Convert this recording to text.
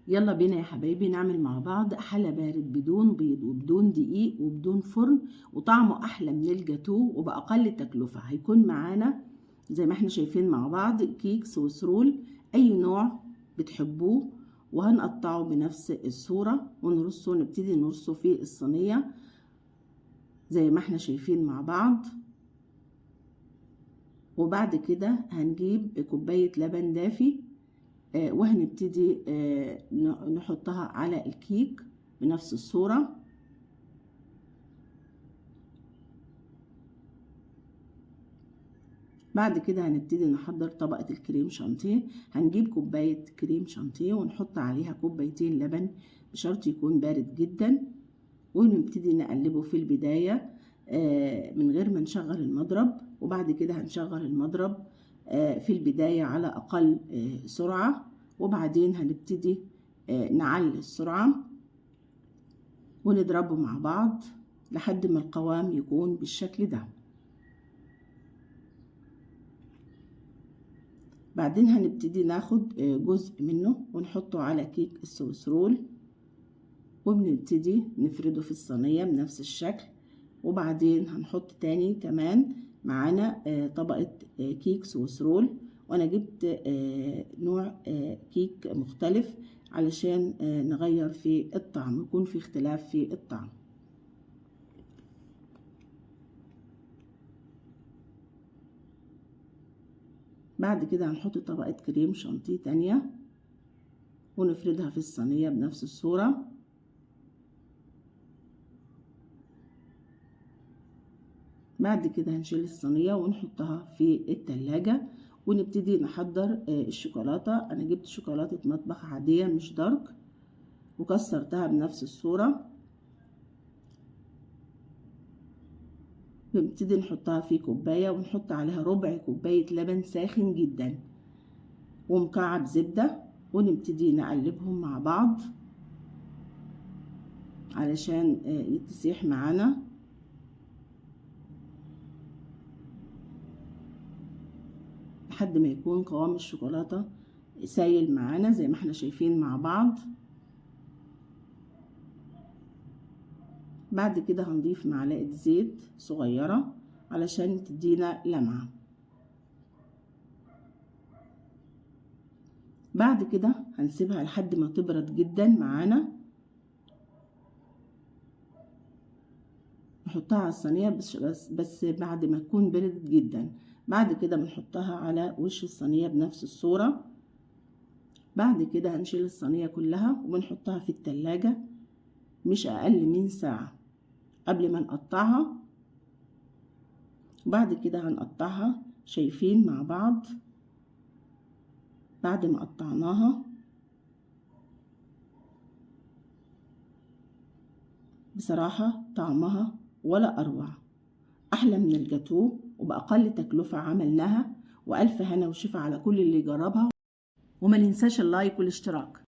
يلا بينا يا حبايبي نعمل مع بعض حلا بارد بدون بيض وبدون دقيق وبدون فرن، وطعمه احلى من الجاتو وباقل تكلفه. هيكون معانا زي ما احنا شايفين مع بعض كيك سويس رول اي نوع بتحبوه، وهنقطعه بنفس الصوره ونرصه، نبتدي نرصه في الصينيه زي ما احنا شايفين مع بعض. وبعد كده هنجيب كوبايه لبن دافي وهنبتدي نحطها على الكيك بنفس الصورة. بعد كده هنبتدي نحضر طبقة الكريم شانتيه. هنجيب كوباية كريم شانتيه ونحط عليها كوبايتين لبن بشرط يكون بارد جدا، ونبتدي نقلبه في البداية من غير ما نشغل المضرب. وبعد كده هنشغل المضرب في البداية على أقل سرعة، وبعدين هنبتدي نعلي السرعة ونضربه مع بعض لحد ما القوام يكون بالشكل ده. بعدين هنبتدي ناخد جزء منه ونحطه على كيك السويس رول، وبنبتدي نفرده في الصينية بنفس الشكل. وبعدين هنحط تاني كمان معانا طبقة كيك سويس رول، وانا جبت نوع كيك مختلف علشان نغير في الطعم، يكون في اختلاف في الطعم. بعد كده هنحط طبقة كريم شانتيه تانية ونفردها في الصينية بنفس الصورة. بعد كده هنشيل الصينية ونحطها في التلاجة ونبتدي نحضر الشوكولاتة. انا جبت شوكولاتة مطبخ عادية مش دارك وكسرتها بنفس الصورة. نبتدي نحطها في كوباية ونحط عليها ربع كوباية لبن ساخن جدا ومكعب زبدة، ونبتدي نقلبهم مع بعض علشان يتسيح معانا. لحد ما يكون قوام الشوكولاتة سايل معانا زي ما احنا شايفين مع بعض. بعد كده هنضيف معلقة زيت صغيرة علشان تدينا لمعة. بعد كده هنسيبها لحد ما تبرد جدا معانا، نحطها على الصينية بس بعد ما تكون بردت جدا. بعد كده بنحطها على وش الصينية بنفس الصورة. بعد كده هنشيل الصينية كلها وبنحطها في التلاجة مش أقل من ساعة قبل ما نقطعها. وبعد كده هنقطعها شايفين مع بعض. بعد ما قطعناها بصراحة طعمها ولا أروع، أحلى من الجاتو وبأقل تكلفة عملناها. وألف هنا وشفا على كل اللي جربها، وما ننساش اللايك والاشتراك.